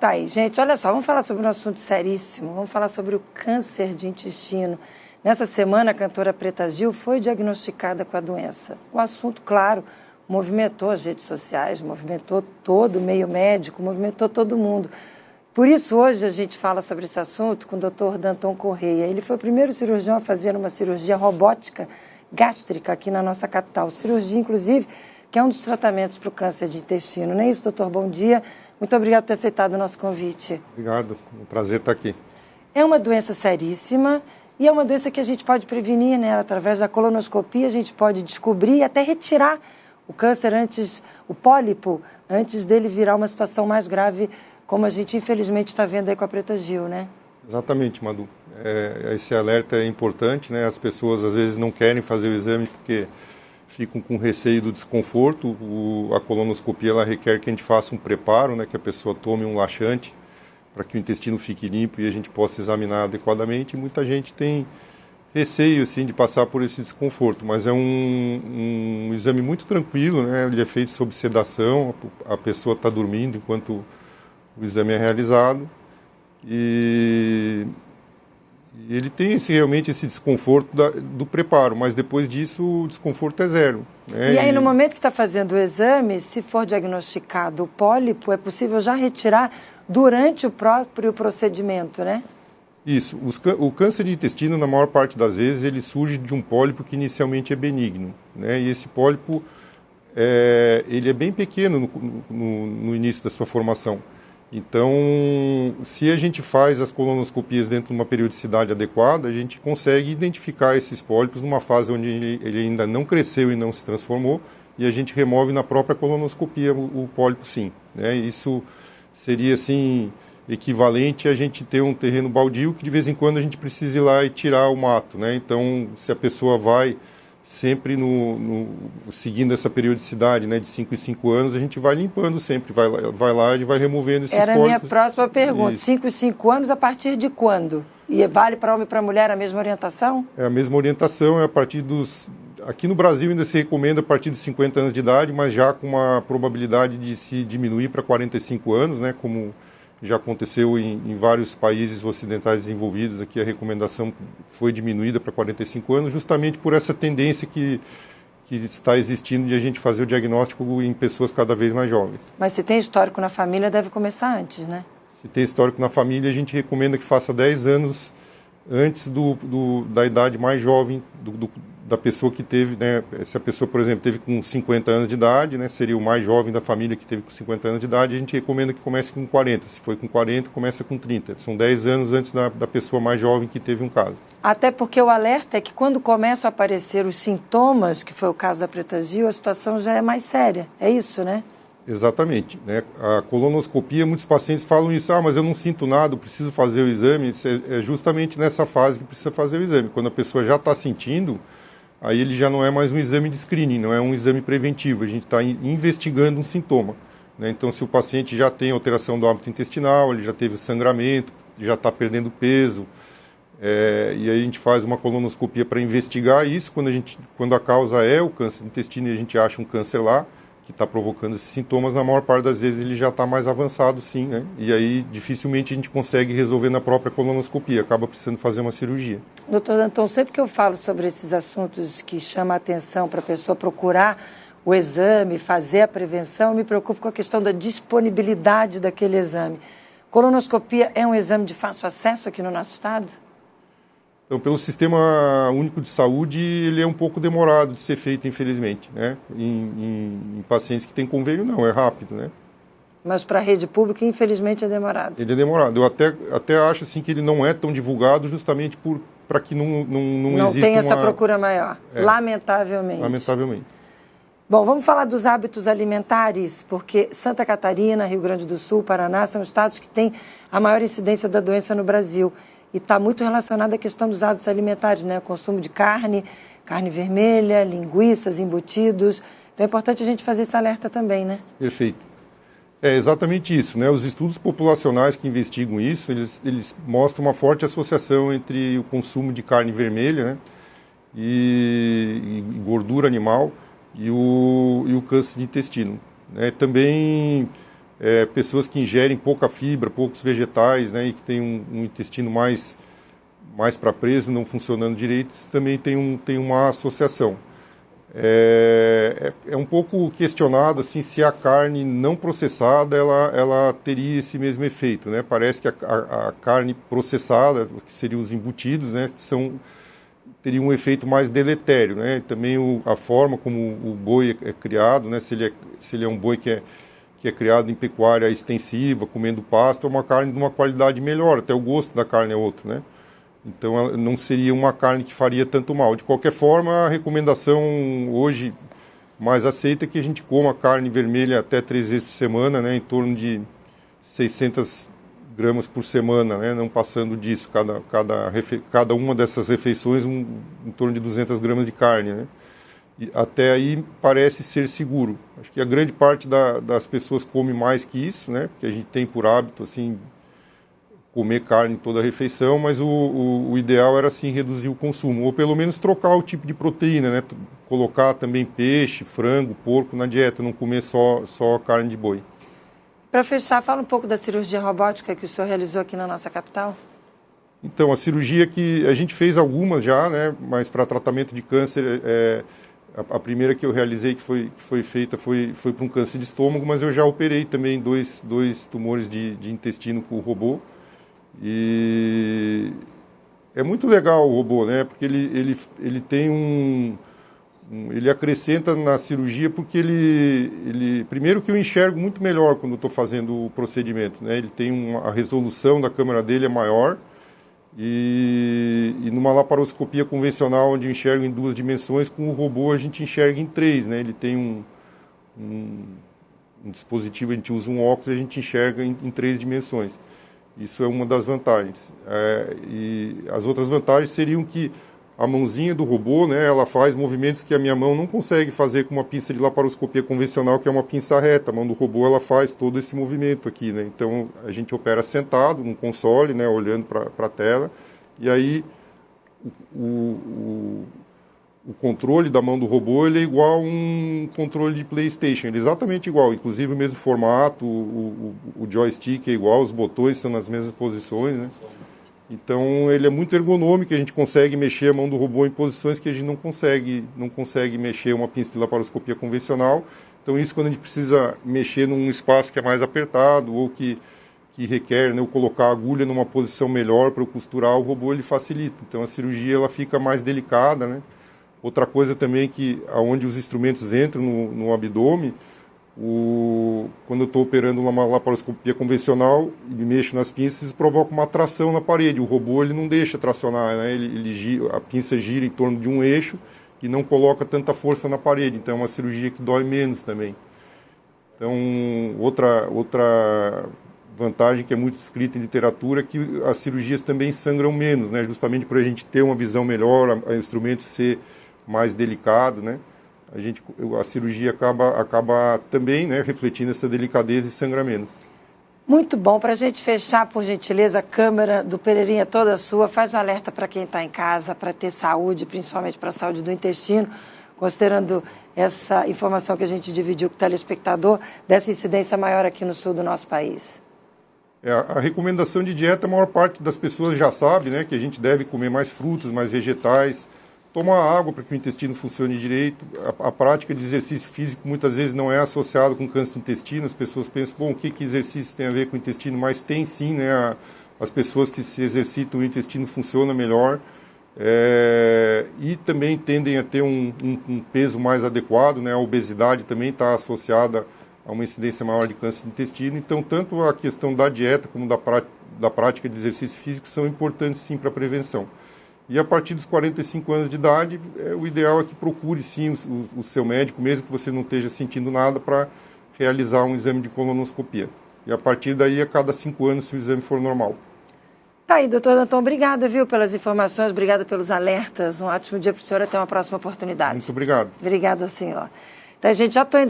tá aí. Gente, olha só, vamos falar sobre um assunto seríssimo. Vamos falar sobre o câncer de intestino. Nessa semana, a cantora Preta Gil foi diagnosticada com a doença. O assunto, claro, movimentou as redes sociais, movimentou todo o meio médico, movimentou todo mundo. Por isso, hoje, a gente fala sobre esse assunto com o Dr. Danton Correia. Ele foi o primeiro cirurgião a fazer uma cirurgia robótica gástrica aqui na nossa capital. Cirurgia, inclusive, que é um dos tratamentos para o câncer de intestino. Não é isso, doutor? Bom dia. Muito obrigado por ter aceitado o nosso convite. Obrigado. É um prazer estar aqui. É uma doença seríssima e é uma doença que a gente pode prevenir, né? Através da colonoscopia, a gente pode descobrir e até retirar o câncer o pólipo, antes dele virar uma situação mais grave, como a gente infelizmente está vendo aí com a Preta Gil, né? Exatamente, Madu. Esse alerta é importante, né? As pessoas às vezes não querem fazer o exame porque ficam com receio do desconforto. A colonoscopia ela requer que a gente faça um preparo, né? Que a pessoa tome um laxante para que o intestino fique limpo e a gente possa examinar adequadamente. Muita gente tem receio assim, de passar por esse desconforto, mas é um exame muito tranquilo, né? Ele é feito sob sedação, a pessoa está dormindo enquanto o exame é realizado e ele tem realmente esse desconforto do preparo, mas depois disso o desconforto é zero. Né? E aí no momento que está fazendo o exame, se for diagnosticado o pólipo, é possível já retirar durante o próprio procedimento, né? Isso. O câncer de intestino, na maior parte das vezes, ele surge de um pólipo que inicialmente é benigno. Né? E esse pólipo ele é bem pequeno no início da sua formação. Então, se a gente faz as colonoscopias dentro de uma periodicidade adequada, a gente consegue identificar esses pólipos numa fase onde ele ainda não cresceu e não se transformou, e a gente remove na própria colonoscopia o pólipo sim. Né? Isso seria, assim, equivalente a gente ter um terreno baldio que de vez em quando a gente precisa ir lá e tirar o mato. Né? Então, se a pessoa vai sempre seguindo essa periodicidade, né, de 5 em 5 anos, a gente vai limpando sempre, vai lá e vai removendo esses pólipos. Era a minha próxima pergunta. 5 em 5 anos, a partir de quando? E vale para homem e para mulher a mesma orientação? É a mesma orientação, é a partir dos... Aqui no Brasil ainda se recomenda a partir dos 50 anos de idade, mas já com uma probabilidade de se diminuir para 45 anos, né, como já aconteceu em vários países ocidentais desenvolvidos. Aqui a recomendação foi diminuída para 45 anos, justamente por essa tendência que está existindo de a gente fazer o diagnóstico em pessoas cada vez mais jovens. Mas se tem histórico na família, deve começar antes, né? Se tem histórico na família, a gente recomenda que faça 10 anos antes da idade mais jovem da pessoa que teve, né? Se a pessoa, por exemplo, teve com 50 anos de idade, né? Seria o mais jovem da família que teve com 50 anos de idade, a gente recomenda que comece com 40. Se foi com 40, começa com 30. São 10 anos antes da pessoa mais jovem que teve um caso. Até porque o alerta é que quando começam a aparecer os sintomas, que foi o caso da Preta Gil, a situação já é mais séria. É isso, né? Exatamente. Né? A colonoscopia, muitos pacientes falam isso, mas eu não sinto nada, eu preciso fazer o exame. É justamente nessa fase que precisa fazer o exame. Quando a pessoa já está sentindo, aí ele já não é mais um exame de screening, não é um exame preventivo, a gente está investigando um sintoma. Né? Então, se o paciente já tem alteração do hábito intestinal, ele já teve sangramento, já está perdendo peso, e aí a gente faz uma colonoscopia para investigar isso. Quando a causa é o câncer do intestino e a gente acha um câncer lá, que está provocando esses sintomas, na maior parte das vezes ele já está mais avançado, sim, né? E aí dificilmente a gente consegue resolver na própria colonoscopia, acaba precisando fazer uma cirurgia. Doutor Danton, sempre que eu falo sobre esses assuntos que chamam a atenção para a pessoa procurar o exame, fazer a prevenção, eu me preocupo com a questão da disponibilidade daquele exame. Colonoscopia é um exame de fácil acesso aqui no nosso estado? Então, pelo Sistema Único de Saúde, ele é um pouco demorado de ser feito, infelizmente. Né? Em pacientes que têm convênio, não, é rápido. Né? Mas para a rede pública, infelizmente, é demorado. Ele é demorado. Eu até acho assim, que ele não é tão divulgado justamente para que não exista tem essa procura maior, lamentavelmente. Lamentavelmente. Bom, vamos falar dos hábitos alimentares, porque Santa Catarina, Rio Grande do Sul, Paraná são estados que têm a maior incidência da doença no Brasil. E está muito relacionada à questão dos hábitos alimentares, né? O consumo de carne vermelha, linguiças, embutidos. Então é importante a gente fazer esse alerta também, né? Perfeito. É exatamente isso, né? Os estudos populacionais que investigam isso, eles mostram uma forte associação entre o consumo de carne vermelha, né? e gordura animal e o câncer de intestino. Né? Também pessoas que ingerem pouca fibra, poucos vegetais, né, e que tem um intestino mais para preso, não funcionando direito, isso também tem uma associação. É um pouco questionado assim, se a carne não processada ela teria esse mesmo efeito, né? Parece que a carne processada, que seriam os embutidos, né, teria um efeito mais deletério, né? Também a forma como o boi é criado, né? Se ele é um boi que é criado em pecuária extensiva, comendo pasto, é uma carne de uma qualidade melhor, até o gosto da carne é outro, né? Então, não seria uma carne que faria tanto mal. De qualquer forma, a recomendação hoje mais aceita é que a gente coma carne vermelha até 3 vezes por semana, né, em torno de 600 gramas por semana, né, não passando disso. Cada uma dessas refeições, em torno de 200 gramas de carne, né? E até aí parece ser seguro. Acho que a grande parte das pessoas come mais que isso, né, porque a gente tem por hábito, assim, comer carne em toda a refeição, mas o ideal era, sim, reduzir o consumo, ou pelo menos trocar o tipo de proteína, né? Colocar também peixe, frango, porco na dieta, não comer só carne de boi. Para fechar, fala um pouco da cirurgia robótica que o senhor realizou aqui na nossa capital. Então, a cirurgia que a gente fez algumas já, né? Mas para tratamento de câncer, a primeira que eu realizei, que foi feita, foi para um câncer de estômago, mas eu já operei também dois tumores de intestino com o robô. E é muito legal o robô, né? Porque ele tem ele acrescenta na cirurgia, porque primeiro que eu enxergo muito melhor quando estou fazendo o procedimento, né? Ele tem a resolução da câmera dele é maior, e numa laparoscopia convencional, onde eu enxergo em 2 dimensões, com o robô a gente enxerga em 3, né? Ele tem um dispositivo, a gente usa um óculos e a gente enxerga em 3 dimensões. Isso é uma das vantagens. E as outras vantagens seriam que a mãozinha do robô, né, ela faz movimentos que a minha mão não consegue fazer com uma pinça de laparoscopia convencional, que é uma pinça reta. A mão do robô, ela faz todo esse movimento aqui, né? Então, a gente opera sentado num console, né, olhando para a tela, e aí o controle da mão do robô, ele é igual a um controle de PlayStation, ele é exatamente igual, inclusive o mesmo formato, o joystick é igual, os botões são nas mesmas posições, né? Então ele é muito ergonômico, a gente consegue mexer a mão do robô em posições que a gente não consegue mexer uma pinça de laparoscopia convencional. Então isso, quando a gente precisa mexer num espaço que é mais apertado ou que requer, né, eu colocar a agulha numa posição melhor para eu costurar, o robô ele facilita. Então a cirurgia ela fica mais delicada, né? Outra coisa também que aonde os instrumentos entram no abdômen, quando eu estou operando uma laparoscopia convencional e mexo nas pinças, isso provoca uma tração na parede. O robô ele não deixa tracionar, né? A pinça gira em torno de um eixo e não coloca tanta força na parede. Então é uma cirurgia que dói menos também. Então outra vantagem que é muito descrita em literatura é que as cirurgias também sangram menos, né? Justamente para a gente ter uma visão melhor, o instrumento ser mais delicado, né? A cirurgia acaba também, né, refletindo essa delicadeza e sangra menos. Muito bom. Para a gente fechar, por gentileza, a câmera do Pereirinha toda sua, faz um alerta para quem está em casa, para ter saúde, principalmente para a saúde do intestino, considerando essa informação que a gente dividiu com o telespectador, dessa incidência maior aqui no sul do nosso país. A recomendação de dieta, a maior parte das pessoas já sabe, né, que a gente deve comer mais frutas, mais vegetais, tomar água para que o intestino funcione direito. A prática de exercício físico muitas vezes não é associada com câncer de intestino. As pessoas pensam, bom, o que exercício tem a ver com o intestino? Mas tem sim, né? As pessoas que se exercitam, o intestino funciona melhor. E também tendem a ter um peso mais adequado, né? A obesidade também está associada a uma incidência maior de câncer de intestino. Então, tanto a questão da dieta como da prática de exercício físico são importantes sim para a prevenção. E a partir dos 45 anos de idade, o ideal é que procure sim o seu médico, mesmo que você não esteja sentindo nada, para realizar um exame de colonoscopia. E a partir daí, a cada 5 anos, se o exame for normal. Tá aí, doutor Danton, obrigada, viu, pelas informações, obrigada pelos alertas. Um ótimo dia para o senhor, até uma próxima oportunidade. Muito obrigado. Obrigada, senhor. Então, gente, já estou